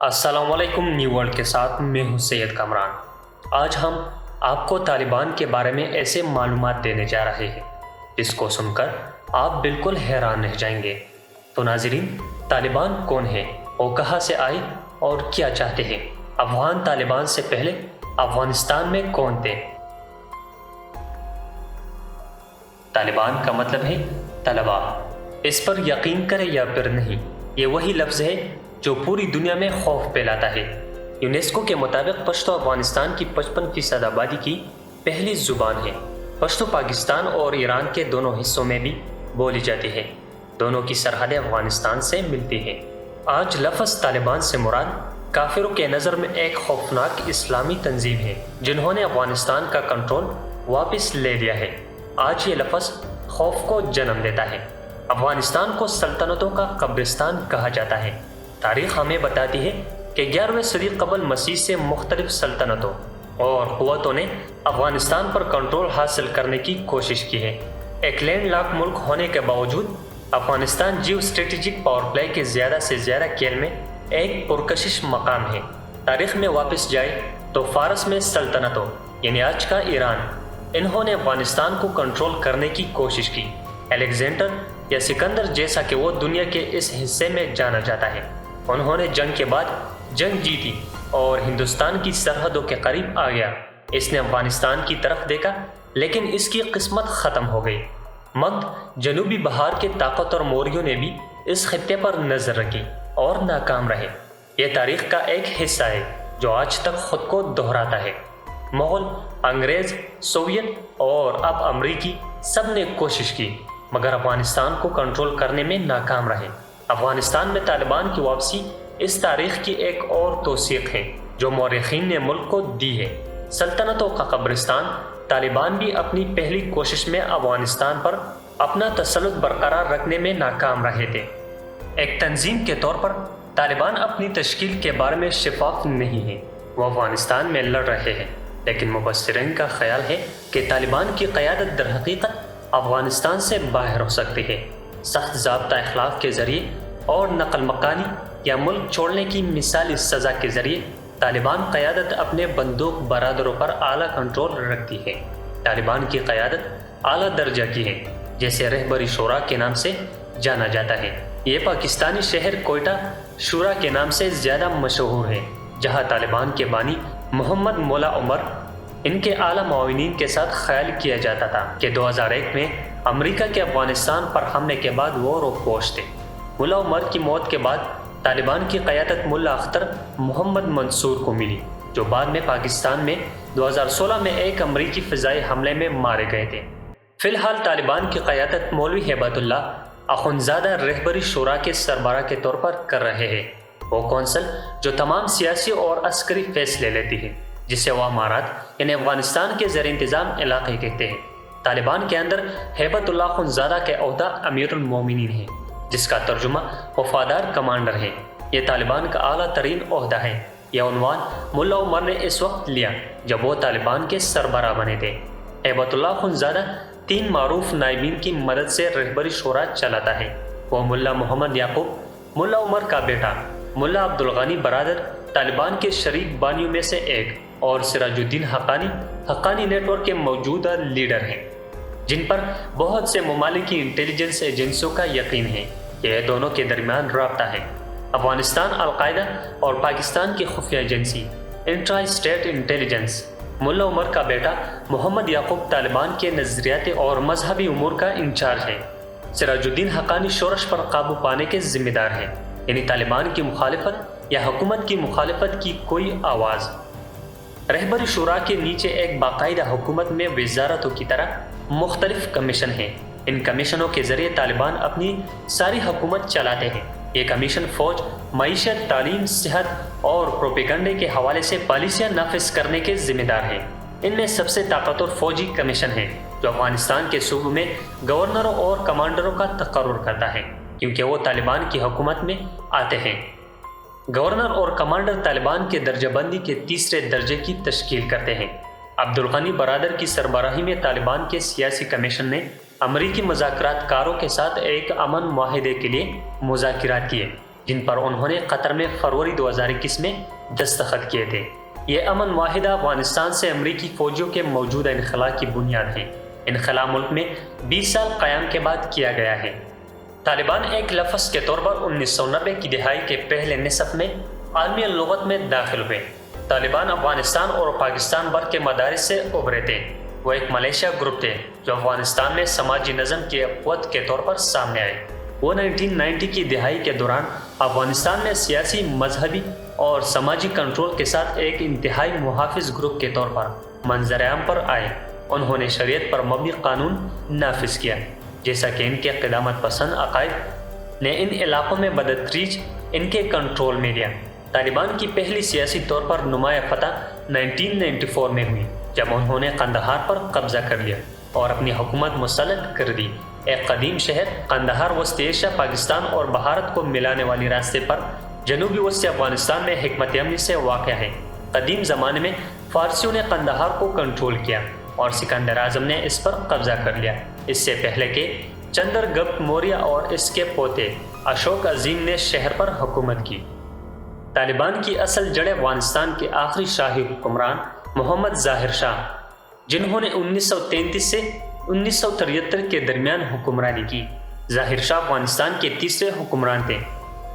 السلام علیکم، new world کے ساتھ میں ہوں سید کامران۔ آج ہم آپ کو طالبان کے بارے میں ایسے معلومات دینے جا رہے ہیں جس کو سن کر آپ بالکل حیران رہ جائیں گے۔ تو ناظرین، طالبان کون ہے، وہ کہاں سے آئے اور کیا چاہتے ہیں؟ افغان طالبان سے پہلے افغانستان میں کون تھے؟ طالبان کا مطلب ہے طلبا۔ اس پر یقین کرے یا پھر نہیں، یہ وہی لفظ ہے جو پوری دنیا میں خوف پھیلاتا ہے۔ یونیسکو کے مطابق پشتو افغانستان کی 55% آبادی کی پہلی زبان ہے۔ پشتو پاکستان اور ایران کے دونوں حصوں میں بھی بولی جاتی ہے۔ دونوں کی سرحدیں افغانستان سے ملتی ہیں۔ آج لفظ طالبان سے مراد کافروں کے نظر میں ایک خوفناک اسلامی تنظیم ہے جنہوں نے افغانستان کا کنٹرول واپس لے لیا ہے۔ آج یہ لفظ خوف کو جنم دیتا ہے۔ افغانستان کو سلطنتوں کا قبرستان کہا جاتا ہے۔ تاریخ ہمیں بتاتی ہے کہ 11ویں صدی قبل مسیح سے مختلف سلطنتوں اور قوتوں نے افغانستان پر کنٹرول حاصل کرنے کی کوشش کی ہے۔ ایک لینڈ لاک ملک ہونے کے باوجود Afghanistan geo strategic power play کے زیادہ سے زیادہ کھیل میں ایک پرکشش مقام ہے۔ تاریخ میں واپس جائے تو فارس میں سلطنتوں یعنی آج کا ایران، انہوں نے افغانستان کو کنٹرول کرنے کی کوشش کی۔ الیگزینڈر یا سکندر جیسا کہ وہ دنیا کے اس حصے میں جانا جاتا ہے، انہوں نے جنگ کے بعد جنگ جیتی اور ہندوستان کی سرحدوں کے قریب آ گیا۔ اس نے افغانستان کی طرف دیکھا لیکن اس کی قسمت ختم ہو گئی۔ مگدھ، جنوبی بہار کے طاقتور موریوں نے بھی اس خطے پر نظر رکھی اور ناکام رہے۔ یہ تاریخ کا ایک حصہ ہے جو آج تک خود کو دہراتا ہے۔ مغل، انگریز، سوویت اور اب امریکی سب نے کوشش کی مگر افغانستان کو کنٹرول کرنے میں ناکام رہے۔ افغانستان میں طالبان کی واپسی اس تاریخ کی ایک اور توثیق ہے جو مورخین نے ملک کو دی ہے۔ سلطنتوں کا قبرستان طالبان بھی اپنی پہلی کوشش میں افغانستان پر اپنا تسلط برقرار رکھنے میں ناکام رہے تھے۔ ایک تنظیم کے طور پر طالبان اپنی تشکیل کے بارے میں شفاف نہیں ہے۔ وہ افغانستان میں لڑ رہے ہیں لیکن مبصرین کا خیال ہے کہ طالبان کی قیادت در حقیقت افغانستان سے باہر ہو سکتی ہے۔ سخت ضابطہ اخلاق کے ذریعے اور نقل مکانی یا ملک چھوڑنے کی مثالی سزا کے ذریعے طالبان قیادت اپنے بندوق برادروں پر اعلیٰ کنٹرول رکھتی ہے۔ طالبان کی قیادت اعلیٰ درجہ کی ہے جیسے رہبری شورا کے نام سے جانا جاتا ہے۔ یہ پاکستانی شہر کوئٹہ شورا کے نام سے زیادہ مشہور ہے جہاں طالبان کے بانی محمد مولا عمر ان کے اعلیٰ معاونین کے ساتھ خیال کیا جاتا تھا کہ 2001 میں امریکہ کے افغانستان پر حملے کے بعد وہ روپوش تھے۔ ملا عمر کی موت کے بعد طالبان کی قیادت ملا اختر محمد منصور کو ملی جو بعد میں پاکستان میں 2016 میں ایک امریکی فضائی حملے میں مارے گئے تھے۔ فی الحال طالبان کی قیادت مولوی ہیبت اللہ اخندزادہ رہبری شورا کے سربراہ کے طور پر کر رہے ہیں۔ وہ کونسل جو تمام سیاسی اور عسکری فیصلے لیتی ہے جسے وہ امارات یعنی افغانستان کے زیر انتظام علاقے کہتے ہیں۔ طالبان کے اندر ہیبت اللہ اخندزادہ کے عہدہ امیر المومنین ہے جس کا ترجمہ وفادار کمانڈر ہے۔ یہ طالبان کا اعلیٰ ترین عہدہ ہے۔ یہ عنوان ملا عمر نے اس وقت لیا جب وہ طالبان کے سربراہ بنے تھے۔ ہیبت اللہ اخندزادہ 3 معروف نائبین کی مدد سے رہبری شورا چلاتا ہے۔ وہ ملا محمد یعقوب، ملا عمر کا بیٹا، ملا عبدالغنی برادر طالبان کے شریک بانیوں میں سے ایک، اور سراج الدین حقانی نیٹ ورک کے موجودہ لیڈر ہیں جن پر بہت سے ممالک کی انٹیلیجنس ایجنسیوں کا یقین ہے کہ یہ دونوں کے درمیان رابطہ ہے۔ افغانستان القاعدہ اور پاکستان کی خفیہ ایجنسی انٹرا اسٹیٹ انٹیلیجنس۔ ملا عمر کا بیٹا محمد یعقوب طالبان کے نظریاتی اور مذہبی امور کا انچارج ہے۔ سراج الدین حقانی شورش پر قابو پانے کے ذمہ دار ہیں، یعنی طالبان کی مخالفت یا حکومت کی مخالفت کی کوئی آواز۔ رہبری شورا کے نیچے ایک باقاعدہ حکومت میں وزارتوں کی طرح مختلف کمیشن ہیں۔ ان کمیشنوں کے ذریعے طالبان اپنی ساری حکومت چلاتے ہیں۔ یہ کمیشن فوج، معیشت، تعلیم، صحت اور پروپیگنڈے کے حوالے سے پالیسیاں نافذ کرنے کے ذمہ دار ہیں۔ ان میں سب سے طاقتور فوجی کمیشن ہے جو افغانستان کے صوبوں میں گورنروں اور کمانڈروں کا تقرر کرتا ہے کیونکہ وہ طالبان کی حکومت میں آتے ہیں۔ گورنر اور کمانڈر طالبان کے درجہ بندی کے تیسرے درجے کی تشکیل کرتے ہیں۔ عبدالغنی برادر کی سربراہی میں طالبان کے سیاسی کمیشن نے امریکی مذاکرات کاروں کے ساتھ ایک امن معاہدے کے لیے مذاکرات کیے۔ جن پر انہوں نے قطر میں فروری 2021 میں دستخط کیے تھے۔ یہ امن معاہدہ افغانستان سے امریکی فوجیوں کے موجودہ انخلاء کی بنیاد ہے۔ انخلاء ملک میں 20 سال قیام کے بعد کیا گیا ہے۔ طالبان ایک لفظ کے طور پر 1990 کی دہائی کے پہلے نصف میں عالمی لغت میں داخل ہوئے۔ طالبان افغانستان اور پاکستان بھر کے مدارس سے ابھرے تھے۔ وہ ایک ملیشیا گروپ تھے جو افغانستان میں سماجی نظم کی قوت کے طور پر سامنے آئے۔ وہ 1990 کی دہائی کے دوران افغانستان میں سیاسی، مذہبی اور سماجی کنٹرول کے ساتھ ایک انتہائی محافظ گروپ کے طور پر منظر عام پر آئے۔ انہوں نے شریعت پر مبنی قانون نافذ کیا، جیسا کہ ان کے قدامت پسند عقائد نے ان علاقوں میں بدتدریج ان کے کنٹرول میں لیا۔ طالبان کی پہلی سیاسی طور پر نمایاں فتح 1994 میں ہوئی، جب انہوں نے قندھار پر قبضہ کر لیا اور اپنی حکومت مسلط کر دی۔ ایک قدیم شہر قندھار وسطی ایشیا، پاکستان اور بھارت کو ملانے والی راستے پر جنوبی وسطی افغانستان میں حکمت عملی سے واقع ہے۔ قدیم زمانے میں فارسیوں نے قندھار کو کنٹرول کیا اور سکندر اعظم نے اس پر قبضہ کر لیا، اس سے پہلے کہ چندر گپت موریہ اور اس کے پوتے اشوک عظیم نے شہر پر حکومت کی۔ طالبان کی اصل جڑیں افغانستان کے آخری شاہی حکمران محمد ظاہر شاہ، جنہوں نے 1933 سے 1973 کے درمیان حکمرانی کی۔ ظاہر شاہ افغانستان کے تیسرے حکمران تھے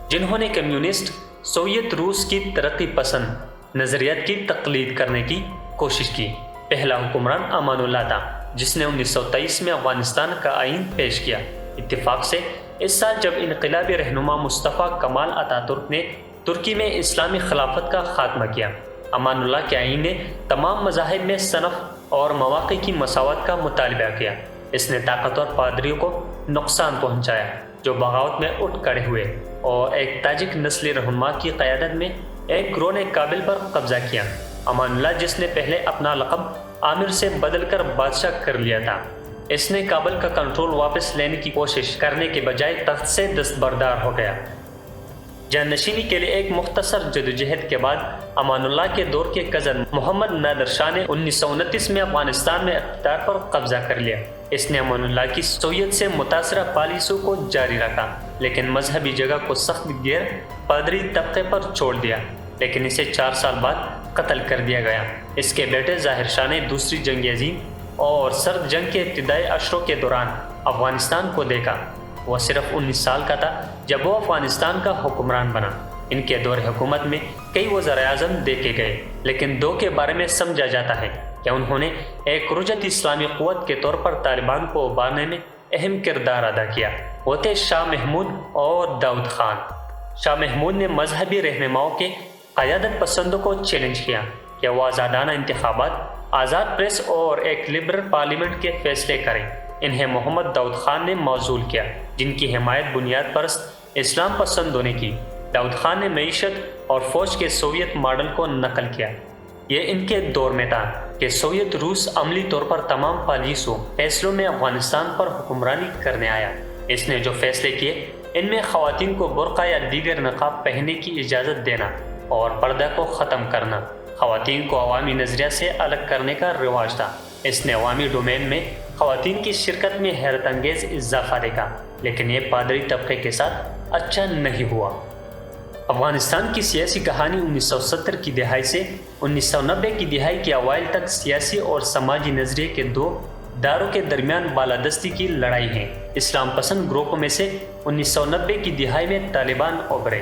جنہوں نے کمیونسٹ سوویت روس کی ترقی پسند نظریات کی تقلید کرنے کی کوشش کی۔ پہلا حکمران امان اللہ تھا، جس نے 1923 میں افغانستان کا آئین پیش کیا۔ اتفاق سے اس سال جب انقلابی رہنما مصطفیٰ کمال اتا ترک نے ترکی میں اسلامی خلافت کا خاتمہ کیا، امان اللہ کے آئین نے تمام مذاہب میں صنف اور مواقع کی مساوات کا مطالبہ کیا۔ اس نے طاقتور پادریوں کو نقصان پہنچایا جو بغاوت میں اٹھ کھڑے ہوئے، اور ایک تاجک نسلی رہنما کی قیادت میں ایک گروہ نے کابل پر قبضہ کیا۔ امان اللہ، جس نے پہلے اپنا لقب عامر سے بدل کر بادشاہ کر لیا تھا، اس نے کابل کا کنٹرول واپس لینے کی کوشش کرنے کے بجائے تخت سے دستبردار ہو گیا۔ جانشینی کے لیے ایک مختصر جدوجہد کے بعد امان اللہ کے دور کے کزن محمد نادر شاہ نے 1929 میں افغانستان میں اقتدار پر قبضہ کر لیا۔ اس نے امان اللہ کی سوویت سے متاثرہ پالیسیوں کو جاری رکھا، لیکن مذہبی جگہ کو سخت غیر پادری طبقے پر چھوڑ دیا، لیکن اسے 4 سال بعد قتل کر دیا گیا۔ اس کے بیٹے ظاہر شاہ نے دوسری جنگ عظیم اور سرد جنگ کے ابتدائی اشروں کے دوران افغانستان کو دیکھا۔ وہ صرف 19 سال کا تھا جب وہ افغانستان کا حکمران بنا۔ ان کے دور حکومت میں کئی وزراء اعظم دیکھے گئے، لیکن 2 کے بارے میں سمجھا جاتا ہے کہ انہوں نے ایک رجت اسلامی قوت کے طور پر طالبان کو ابھارنے میں اہم کردار ادا کیا۔ وہ تھے شاہ محمود اور داؤد خان۔ شاہ محمود نے مذہبی رہنماؤں کے قیادت پسندوں کو چیلنج کیا کہ وہ آزادانہ انتخابات، آزاد پریس اور ایک لبرل پارلیمنٹ کے فیصلے کریں۔ انہیں محمد داؤد خان نے معزول کیا، جن کی حمایت بنیاد پرست اسلام پسندوں نے کی۔ داؤد خان نے معیشت اور فوج کے سوویت ماڈل کو نقل کیا۔ یہ ان کے دور میں تھا کہ سوویت روس عملی طور پر تمام پالیسیوں فیصلوں میں افغانستان پر حکمرانی کرنے آیا۔ اس نے جو فیصلے کیے ان میں خواتین کو برقع یا دیگر نقاب پہننے کی اجازت دینا اور پردہ کو ختم کرنا، خواتین کو عوامی نظریہ سے الگ کرنے کا رواج تھا۔ اس نے عوامی ڈومین میں خواتین کی شرکت میں حیرت انگیز اضافہ دیکھا، لیکن یہ پادری طبقے کے ساتھ اچھا نہیں ہوا۔ افغانستان کی سیاسی کہانی 1970 کی دہائی سے 1990 کی دہائی کے اوائل تک سیاسی اور سماجی نظریے کے 2 داروں کے درمیان بالادستی کی لڑائی ہے۔ اسلام پسند گروپوں میں سے 1990 کی دہائی میں طالبان ابھرے۔